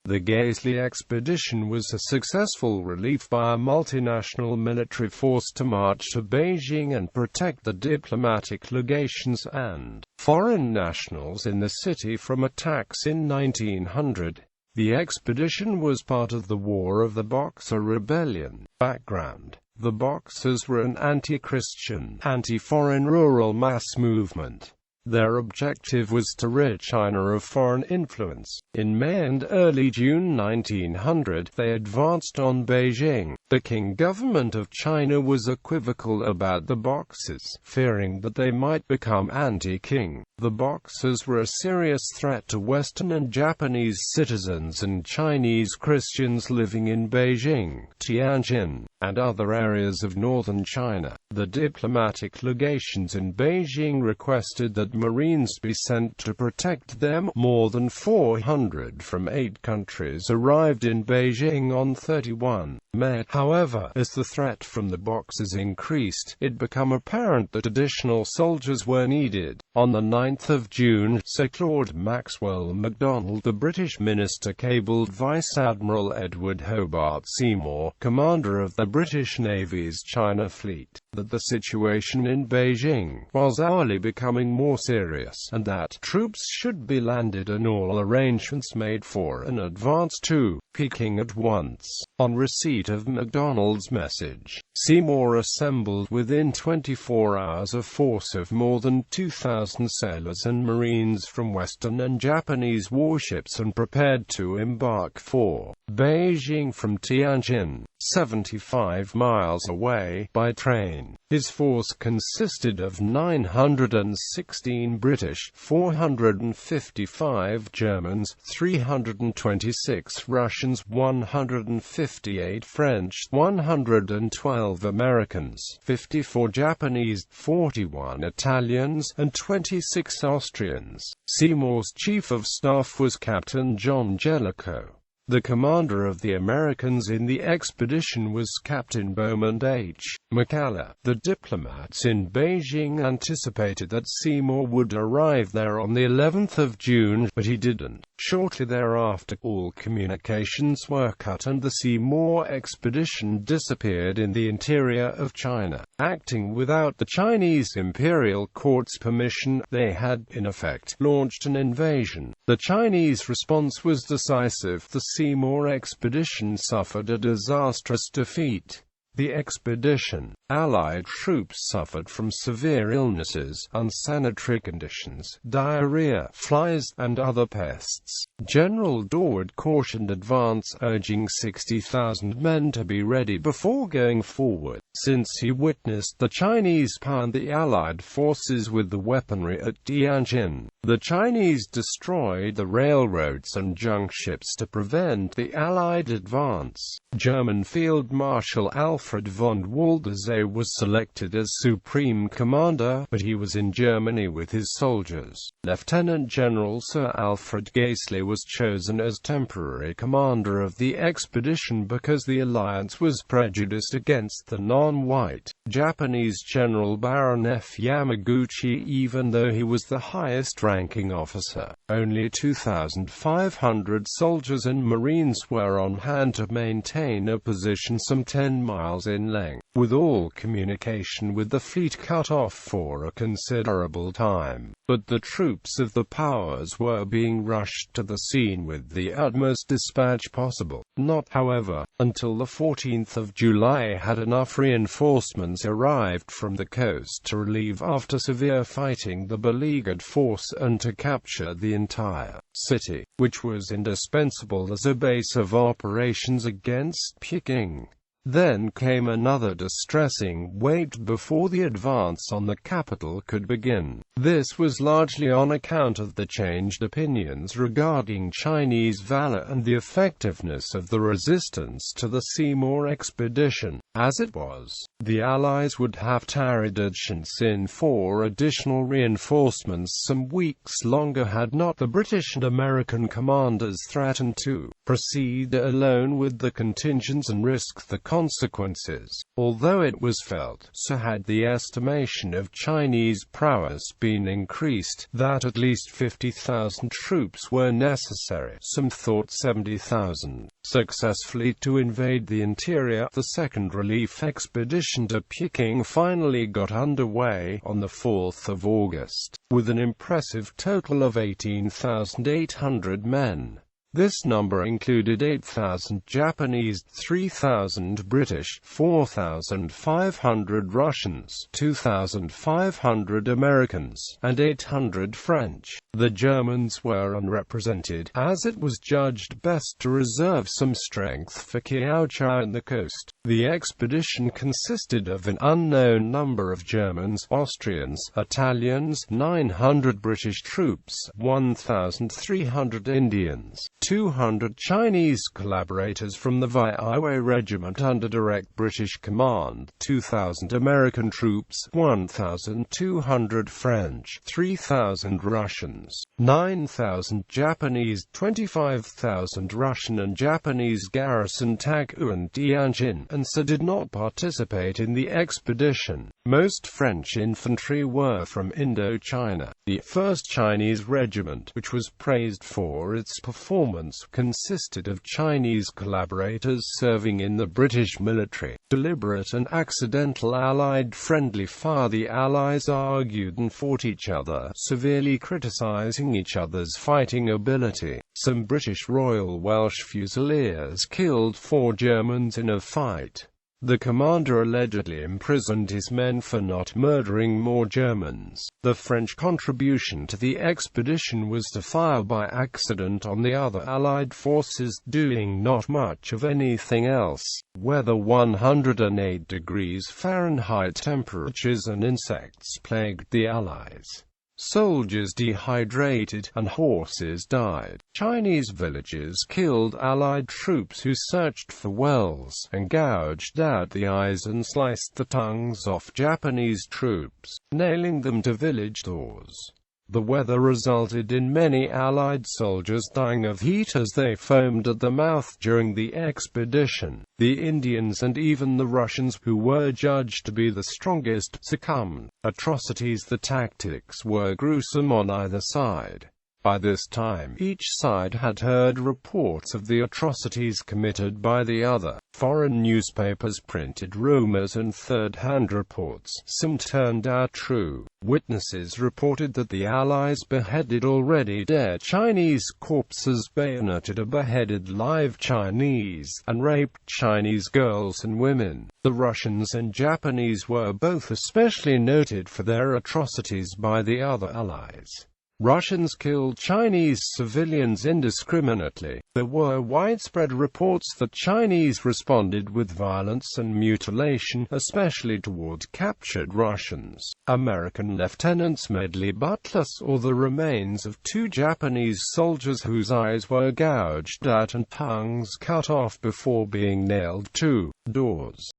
The Gaselee Expedition was a successful relief by a multinational military force to march to Beijing and protect the diplomatic legations and foreign nationals in the city from attacks in 1900. The expedition was part of the War of the Boxer Rebellion. Background: the Boxers were an anti-Christian, anti-foreign rural mass movement. Their objective was to rid China of foreign influence. In May and early June 1900, they advanced on Beijing. The Qing government of China was equivocal about the Boxers, fearing that they might become anti-Qing. The Boxers were a serious threat to Western and Japanese citizens and Chinese Christians living in Beijing, Tianjin, and other areas of northern China. The diplomatic legations in Beijing requested that Marines be sent to protect them. More than 400 from 8 countries arrived in Beijing on 31 May. However, as the threat from the Boxers increased, it became apparent that additional soldiers were needed. On the 9th of June, Sir Claude Maxwell MacDonald, the British minister, cabled Vice Admiral Edward Hobart Seymour, commander of the British Navy's China Fleet, that the situation in Beijing was hourly becoming more serious, and that troops should be landed and all arrangements made for an advance to Peking at once. On receipt of MacDonald's message, Seymour assembled within 24 hours a force of more than 2,000 sailors and Marines from Western and Japanese warships and prepared to embark for Beijing from Tianjin, 75 miles away, by train. His force consisted of 916 British, 455 Germans, 326 Russians, 158 French, 112 Americans, 54 Japanese, 41 Italians, and 26 Austrians. Seymour's chief of staff was Captain John Jellicoe. The commander of the Americans in the expedition was Captain Beaumont H. McCulloch. The diplomats in Beijing anticipated that Seymour would arrive there on the 11th of June, but he didn't. Shortly thereafter, all communications were cut and the Seymour expedition disappeared in the interior of China. Acting without the Chinese imperial court's permission, they had, in effect, launched an invasion. The Chinese response was decisive. The Seymour expedition suffered a disastrous defeat. The expedition, Allied troops suffered from severe illnesses, unsanitary conditions, diarrhea, flies, and other pests. General Daud cautioned advance, urging 60,000 men to be ready before going forward, since he witnessed the Chinese pound the Allied forces with the weaponry at Tianjin. The Chinese destroyed the railroads and junk ships to prevent the Allied advance. German Field Marshal Alfred von Waldesee was selected as Supreme Commander, but he was in Germany with his soldiers. Lieutenant General Sir Alfred Gaselee was chosen as temporary commander of the expedition because the alliance was prejudiced against the non-white Japanese General Baron F. Yamaguchi, even though he was the highest-ranking officer. Only 2,500 soldiers and Marines were on hand to maintain a position some 10 miles in length, with all communication with the fleet cut off for a considerable time. But the troops of the powers were being rushed to the scene with the utmost dispatch possible. Not, however, until the 14th of July had enough reinforcements arrived from the coast to relieve after severe fighting the beleaguered force and to capture the entire city, which was indispensable as a base of operations against Peking. Then came another distressing wait before the advance on the capital could begin. This was largely on account of the changed opinions regarding Chinese valor and the effectiveness of the resistance to the Seymour expedition. As it was, the Allies would have tarried at Shenzhen for additional reinforcements some weeks longer had not the British and American commanders threatened to proceed alone with the contingents and risk the consequences. Although it was felt, so had the estimation of Chinese prowess been increased, that at least 50,000 troops were necessary, some thought 70,000, successfully to invade the interior. The second relief expedition to Peking finally got underway on the 4th of August, with an impressive total of 18,800 men. This number included 8,000 Japanese, 3,000 British, 4,500 Russians, 2,500 Americans, and 800 French. The Germans were unrepresented, as it was judged best to reserve some strength for Kiaochao and the coast. The expedition consisted of an unknown number of Germans, Austrians, Italians, 900 British troops, 1,300 Indians, 200 Chinese collaborators from the Vaiwei Regiment under direct British command, 2,000 American troops, 1,200 French, 3,000 Russians, 9,000 Japanese, 25,000 Russian and Japanese garrisoned Taku and Tianjin, and so did not participate in the expedition. Most French infantry were from Indochina. The 1st Chinese Regiment, which was praised for its performance, consisted of Chinese collaborators serving in the British military. Deliberate and accidental Allied friendly fire. The Allies argued and fought each other, severely criticizing each other's fighting ability. Some British Royal Welsh Fusiliers killed 4 Germans in a fight. The commander allegedly imprisoned his men for not murdering more Germans. The French contribution to the expedition was to fire by accident on the other Allied forces, doing not much of anything else. Weather. 108 degrees Fahrenheit temperatures and insects plagued the Allies. Soldiers dehydrated, and horses died. Chinese villages killed Allied troops who searched for wells, and gouged out the eyes and sliced the tongues off Japanese troops, nailing them to village doors. The weather resulted in many Allied soldiers dying of heat as they foamed at the mouth during the expedition. The Indians and even the Russians, who were judged to be the strongest, succumbed. Atrocities. The tactics were gruesome on either side. By this time, each side had heard reports of the atrocities committed by the other. Foreign newspapers printed rumors and third-hand reports. Some turned out true. Witnesses reported that the Allies beheaded already dead Chinese corpses, bayoneted or beheaded live Chinese, and raped Chinese girls and women. The Russians and Japanese were both especially noted for their atrocities by the other Allies. Russians killed Chinese civilians indiscriminately. There were widespread reports that Chinese responded with violence and mutilation, especially toward captured Russians. American Lieutenants Medley Butler saw the remains of 2 Japanese soldiers whose eyes were gouged out and tongues cut off before being nailed to doors.